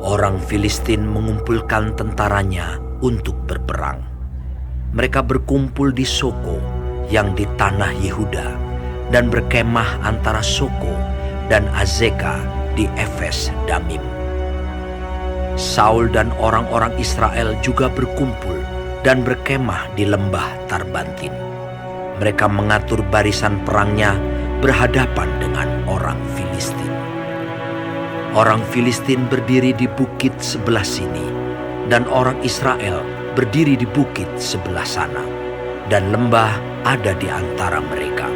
Orang Filistin mengumpulkan tentaranya untuk berperang. Mereka berkumpul di Soko yang di tanah Yehuda dan berkemah antara Soko dan Azeka di Efes Damim. Saul dan orang-orang Israel juga berkumpul dan berkemah di lembah Tarbantin. Mereka mengatur barisan perangnya berhadapan dengan orang Filistin. Orang Filistin berdiri di bukit sebelah sini, dan orang Israel berdiri di bukit sebelah sana, dan lembah ada di antara mereka.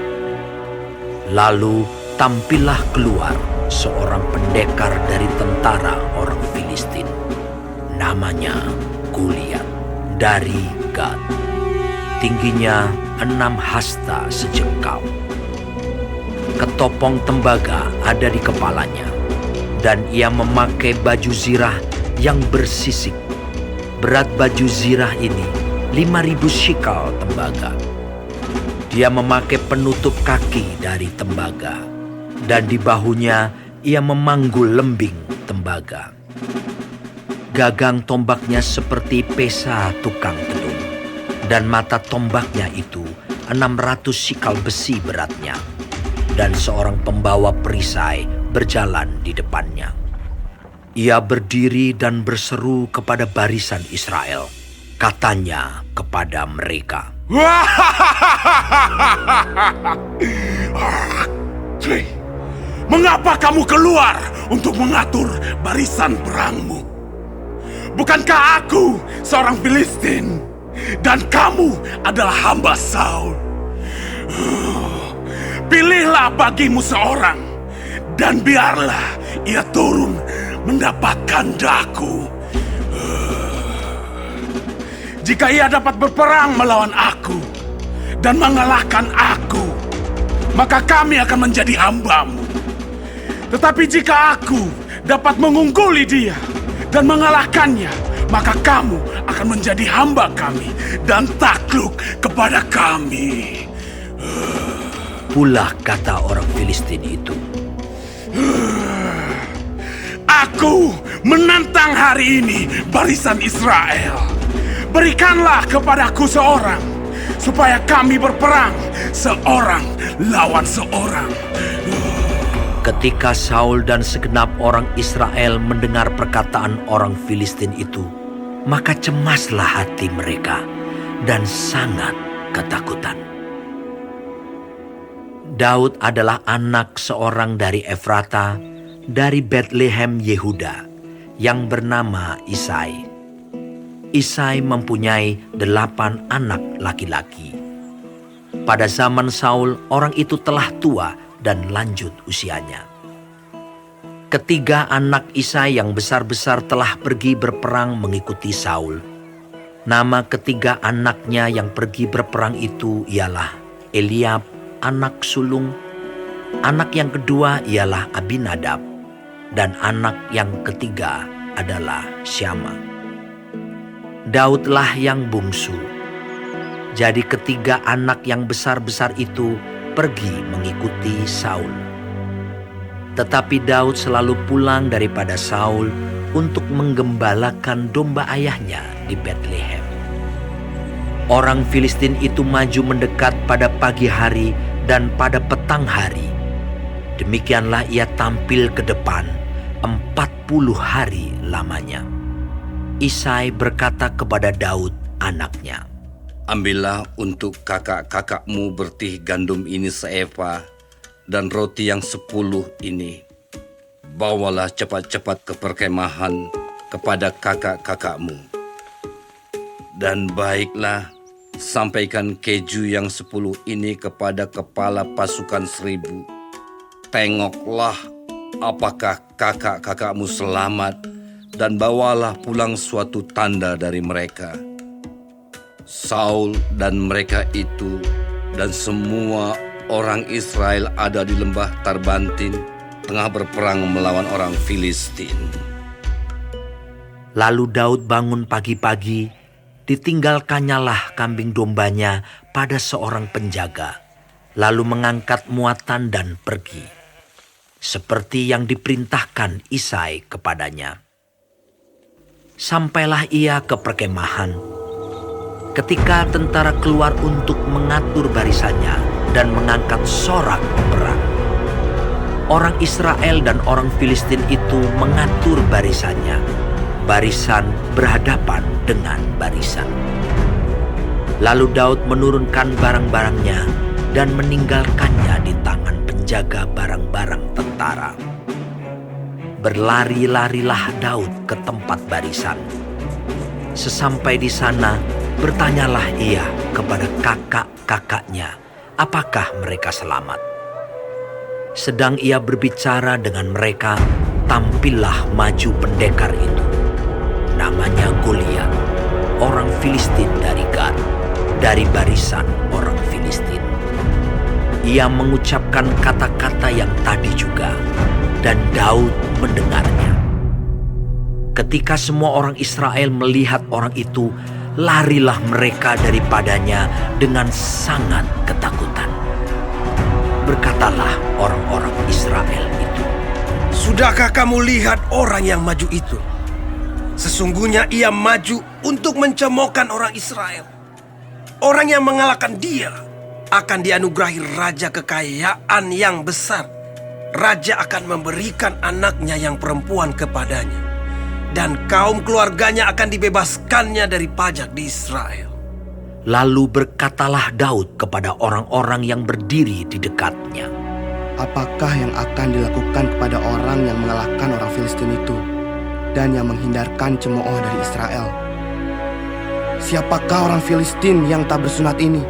Lalu tampillah keluar seorang pendekar dari tentara orang Filistin. Namanya Goliat dari Gat. Tingginya 6 hasta sejengkal. Ketopong tembaga ada di kepalanya, dan ia memakai baju zirah yang bersisik. Berat baju zirah ini 5.000 shikal tembaga. Dia memakai penutup kaki dari tembaga, dan di bahunya ia memanggul lembing tembaga. Gagang tombaknya seperti pesa tukang tenun, dan mata tombaknya itu 600 shikal besi beratnya, dan seorang pembawa perisai berjalan di depannya. Ia berdiri dan berseru kepada barisan Israel. Katanya kepada mereka, "Mengapa kamu keluar untuk mengatur barisan perangmu? Bukankah aku seorang Filistin dan kamu adalah hamba Saul? Pilihlah bagimu seorang, dan biarlah ia turun mendapatkan daku. Jika ia dapat berperang melawan aku dan mengalahkan aku, maka kami akan menjadi hambamu. Tetapi jika aku dapat mengungguli dia dan mengalahkannya, maka kamu akan menjadi hamba kami dan takluk kepada kami." Pula kata orang Filistin itu, "Aku menantang hari ini barisan Israel. Berikanlah kepadaku seorang, supaya kami berperang seorang lawan seorang." Ketika Saul dan segenap orang Israel mendengar perkataan orang Filistin itu, maka cemaslah hati mereka dan sangat ketakutan. Daud adalah anak seorang dari Efrata, dari Betlehem Yehuda, yang bernama Isai. Isai mempunyai 8 anak laki-laki. Pada zaman Saul, orang itu telah tua dan lanjut usianya. Ketiga anak Isai yang besar-besar telah pergi berperang mengikuti Saul. Nama ketiga anaknya yang pergi berperang itu ialah Eliab, anak sulung. Anak yang kedua ialah Abinadab, dan anak yang ketiga adalah Syama. Daudlah yang bungsu. Jadi ketiga anak yang besar-besar itu pergi mengikuti Saul. Tetapi Daud selalu pulang daripada Saul untuk menggembalakan domba ayahnya di Betlehem. Orang Filistin itu maju mendekat pada pagi hari dan pada petang hari. Demikianlah ia tampil ke depan 40 hari lamanya. Isai berkata kepada Daud anaknya, "Ambillah untuk kakak-kakakmu bertih gandum ini seeva dan roti yang 10 ini. Bawalah cepat-cepat ke perkemahan kepada kakak-kakakmu. Dan baiklah, sampaikan keju yang 10 ini kepada kepala pasukan 1000. Tengoklah apakah kakak-kakakmu selamat, dan bawalah pulang suatu tanda dari mereka." Saul dan mereka itu dan semua orang Israel ada di lembah Tarbantin, tengah berperang melawan orang Filistin. Lalu Daud bangun pagi-pagi, ditinggalkannyalah kambing dombanya pada seorang penjaga, lalu mengangkat muatan dan pergi, seperti yang diperintahkan Isai kepadanya. Sampailah ia ke perkemahan. Ketika tentara keluar untuk mengatur barisannya dan mengangkat sorak perang, orang Israel dan orang Filistin itu mengatur barisannya. Barisan berhadapan dengan barisan. Lalu Daud menurunkan barang-barangnya dan meninggalkannya di tangan penjaga barang-barang tentara. Berlari-larilah Daud ke tempat barisan. Sesampai di sana, bertanyalah ia kepada kakak-kakaknya, apakah mereka selamat. Sedang ia berbicara dengan mereka, tampillah maju pendekar itu. Namanya Goliat, orang Filistin dari Gad, dari barisan orang Filistin. Ia mengucapkan kata-kata yang tadi juga, dan Daud mendengarnya. Ketika semua orang Israel melihat orang itu, larilah mereka daripadanya dengan sangat ketakutan. Berkatalah orang-orang Israel itu, "Sudahkah kamu lihat orang yang maju itu? Sesungguhnya ia maju untuk mencemoohkan orang Israel. Orang yang mengalahkan dia akan dianugerahi raja kekayaan yang besar. Raja akan memberikan anaknya yang perempuan kepadanya, dan kaum keluarganya akan dibebaskannya dari pajak di Israel." Lalu berkatalah Daud kepada orang-orang yang berdiri di dekatnya, Apakah yang akan dilakukan kepada orang yang mengalahkan orang Filistin itu dan yang menghindarkan cemooh dari Israel? Siapakah orang Filistin yang tak bersunat ini,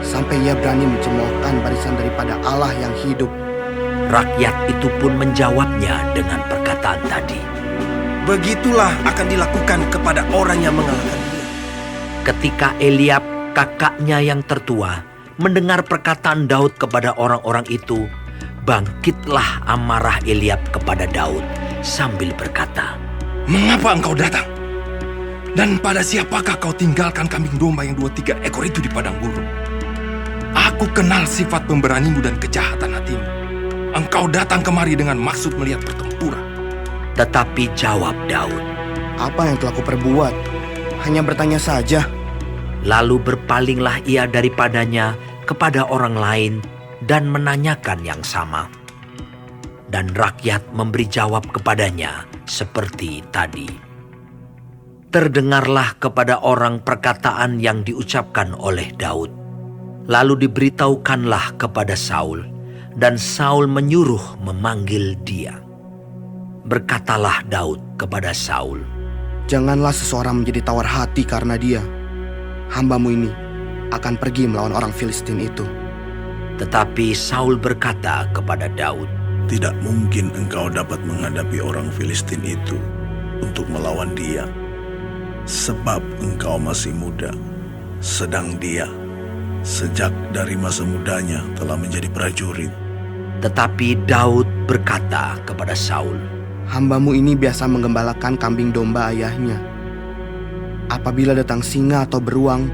sampai ia berani mencemoohkan barisan daripada Allah yang hidup? Rakyat itu pun menjawabnya dengan perkataan tadi. Begitulah akan dilakukan kepada orang yang mengalahkan dia. Ketika Eliab, kakaknya yang tertua, mendengar perkataan Daud kepada orang-orang itu, bangkitlah amarah Eliab kepada Daud sambil berkata, "Mengapa engkau datang? Dan pada siapakah kau tinggalkan kambing domba yang 2-3 ekor itu di padang gurun? Aku kenal sifat pemberanimu dan kejahatan hatimu. Engkau datang kemari dengan maksud melihat pertempuran." Tetapi jawab Daud, Apa yang telah kuperbuat? Hanya bertanya saja. lalu berpalinglah ia daripadanya kepada orang lain dan menanyakan yang sama. Dan rakyat memberi jawab kepadanya seperti tadi. Terdengarlah kepada orang perkataan yang diucapkan oleh Daud. Lalu diberitahukanlah kepada Saul, dan Saul menyuruh memanggil dia. Berkatalah Daud kepada Saul, Janganlah seseorang menjadi tawar hati karena dia. Hambamu ini akan pergi melawan orang Filistin itu. tetapi Saul berkata kepada Daud, Tidak mungkin engkau dapat menghadapi orang Filistin itu untuk melawan dia, sebab engkau masih muda, sedang dia sejak dari masa mudanya telah menjadi prajurit. Tetapi Daud berkata kepada Saul, Hambamu ini biasa menggembalakan kambing domba ayahnya. Apabila datang singa atau beruang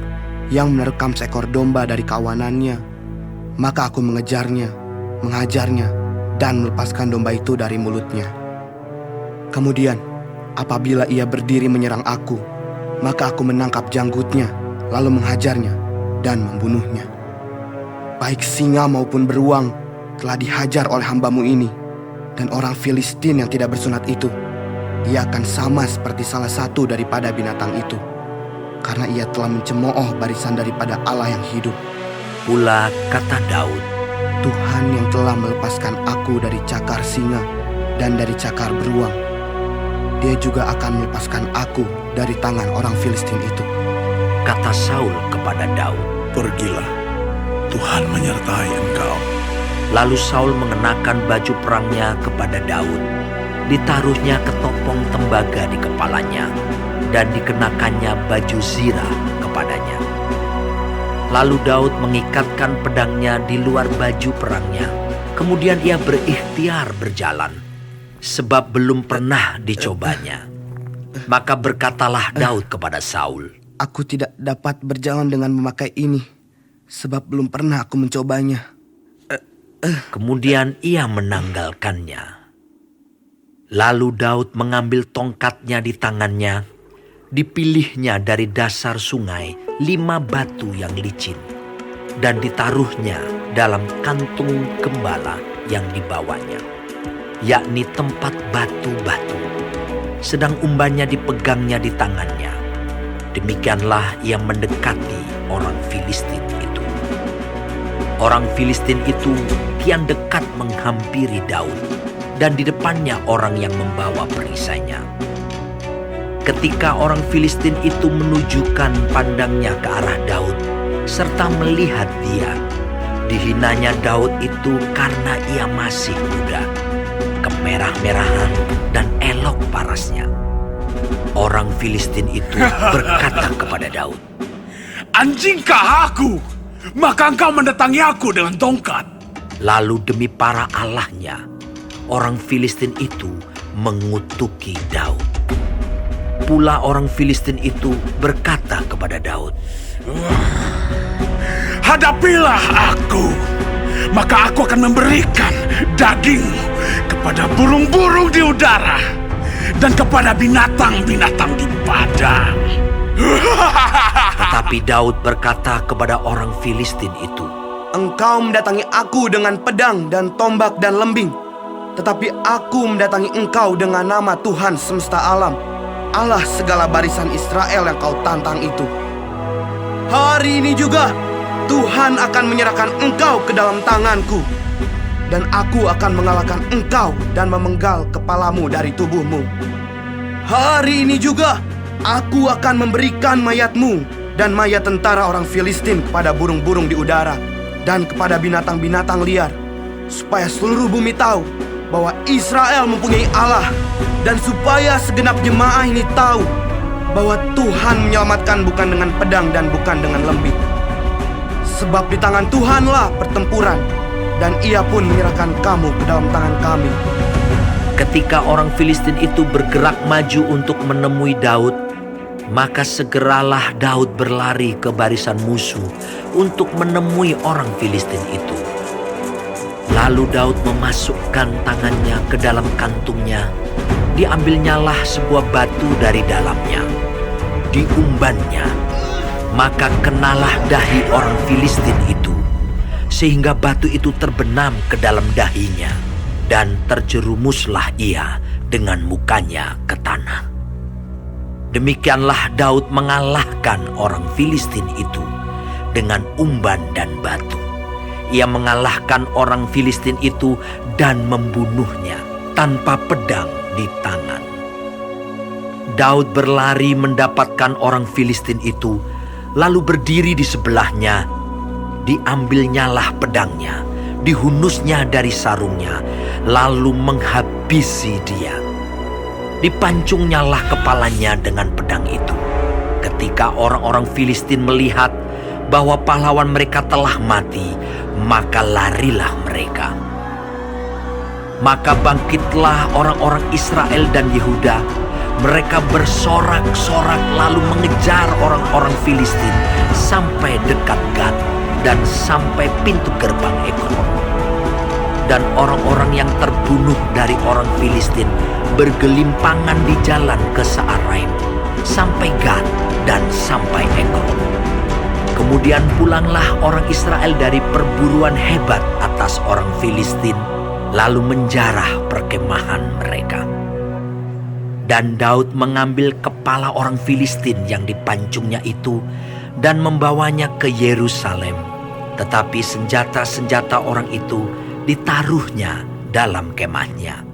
yang menerkam seekor domba dari kawanannya, maka aku mengejarnya, menghajarnya, dan melepaskan domba itu dari mulutnya. Kemudian, apabila ia berdiri menyerang aku, maka aku menangkap janggutnya, lalu menghajarnya dan membunuhnya. Baik singa maupun beruang telah dihajar oleh hambamu ini, dan orang Filistin yang tidak bersunat itu, ia akan sama seperti salah satu daripada binatang itu, karena ia telah mencemooh barisan daripada Allah yang hidup. pula kata Daud, Tuhan yang telah melepaskan aku dari cakar singa dan dari cakar beruang, Dia juga akan melepaskan aku dari tangan orang Filistin itu. kata Saul kepada Daud. Pergilah, Tuhan menyertai engkau. Lalu Saul mengenakan baju perangnya kepada Daud. Ditaruhnya ketopong tembaga di kepalanya, dan dikenakannya baju zirah kepadanya. Lalu Daud mengikatkan pedangnya di luar baju perangnya. Kemudian ia berikhtiar berjalan, sebab belum pernah dicobanya. Maka berkatalah Daud kepada Saul, Aku tidak dapat berjalan dengan memakai ini, sebab belum pernah aku mencobanya. kemudian ia menanggalkannya. Lalu Daud mengambil tongkatnya di tangannya dipilihnya dari dasar sungai 5 batu yang licin dan ditaruhnya dalam kantung gembala yang dibawanya, yakni tempat batu-batu, sedang umbannya dipegangnya di tangannya. Demikianlah ia mendekati orang Filistin itu. Orang Filistin itu kian dekat menghampiri Daud, dan di depannya orang yang membawa perisainya. Ketika orang Filistin itu menunjukkan pandangnya ke arah Daud, serta melihat dia, dihinanya Daud itu karena ia masih muda, kemerah-merahan dan elok parasnya. Orang Filistin itu berkata kepada Daud, "Anjingkah aku? Maka engkau mendatangi aku dengan tongkat." Lalu demi para allahnya, orang Filistin itu mengutuki Daud. Pula orang Filistin itu berkata kepada Daud, "Hadapilah aku, maka aku akan memberikan dagingmu kepada burung-burung di udara dan kepada binatang-binatang di padang." Tetapi Daud berkata kepada orang Filistin itu, Engkau mendatangi aku dengan pedang dan tombak dan lembing, tetapi aku mendatangi engkau dengan nama Tuhan semesta alam, Allah segala barisan Israel yang kau tantang itu. Hari ini juga Tuhan akan menyerahkan engkau ke dalam tanganku, dan aku akan mengalahkan engkau dan memenggal kepalamu dari tubuhmu. Hari ini juga aku akan memberikan mayatmu dan mayat tentara orang Filistin kepada burung-burung di udara dan kepada binatang-binatang liar, supaya seluruh bumi tahu bahwa Israel mempunyai Allah, dan supaya segenap jemaah ini tahu bahwa Tuhan menyelamatkan bukan dengan pedang dan bukan dengan lembing. Sebab di tangan Tuhanlah pertempuran, dan ia pun menyerahkan kamu ke dalam tangan kami. ketika orang Filistin itu bergerak maju untuk menemui Daud, maka segeralah Daud berlari ke barisan musuh untuk menemui orang Filistin itu. Lalu Daud memasukkan tangannya ke dalam kantungnya. Diambilnyalah sebuah batu dari dalamnya. Diumbannya. Maka kenalah dahi orang Filistin itu, sehingga batu itu terbenam ke dalam dahinya, dan terjerumuslah ia dengan mukanya ke tanah. Demikianlah Daud mengalahkan orang Filistin itu dengan umban dan batu. Ia mengalahkan orang Filistin itu dan membunuhnya tanpa pedang di tangan. Daud berlari mendapatkan orang Filistin itu, lalu berdiri di sebelahnya. Diambilnyalah pedangnya, dihunusnya dari sarungnya, lalu menghabisi dia. Dipancungnyalah kepalanya dengan pedang itu. Ketika orang-orang Filistin melihat bahwa pahlawan mereka telah mati, maka larilah mereka. Maka bangkitlah orang-orang Israel dan Yehuda. Mereka bersorak-sorak lalu mengejar orang-orang Filistin sampai dekat Gat dan sampai pintu gerbang Ekron. Dan orang-orang yang terbunuh dari orang Filistin bergelimpangan di jalan ke Saaraim sampai Gat dan sampai Ekron. Kemudian pulanglah orang Israel dari perburuan hebat atas orang Filistin, lalu menjarah perkemahan mereka. Dan Daud mengambil kepala orang Filistin yang dipancungnya itu dan membawanya ke Yerusalem. Tetapi senjata-senjata orang itu ditaruhnya dalam kemahnya.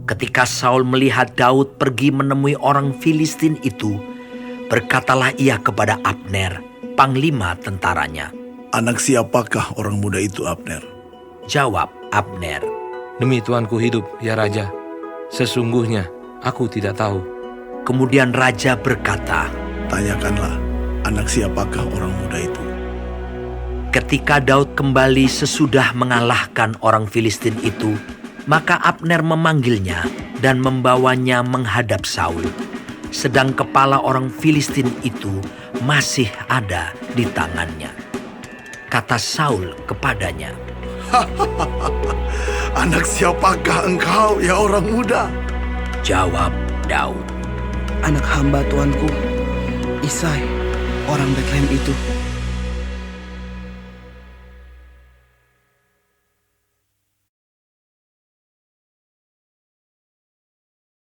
Ketika Saul melihat Daud pergi menemui orang Filistin itu, berkatalah ia kepada Abner, panglima tentaranya. Anak siapakah orang muda itu, Abner? Jawab Abner, Demi Tuanku hidup, ya Raja, sesungguhnya aku tidak tahu. Kemudian Raja berkata, Tanyakanlah, anak siapakah orang muda itu? ketika Daud kembali sesudah mengalahkan orang Filistin itu, maka Abner memanggilnya dan membawanya menghadap Saul. Sedang kepala orang Filistin itu masih ada di tangannya. Kata Saul kepadanya, Anak siapakah engkau, ya orang muda? jawab Daud, anak hamba tuanku, Isai, orang Bethlehem itu.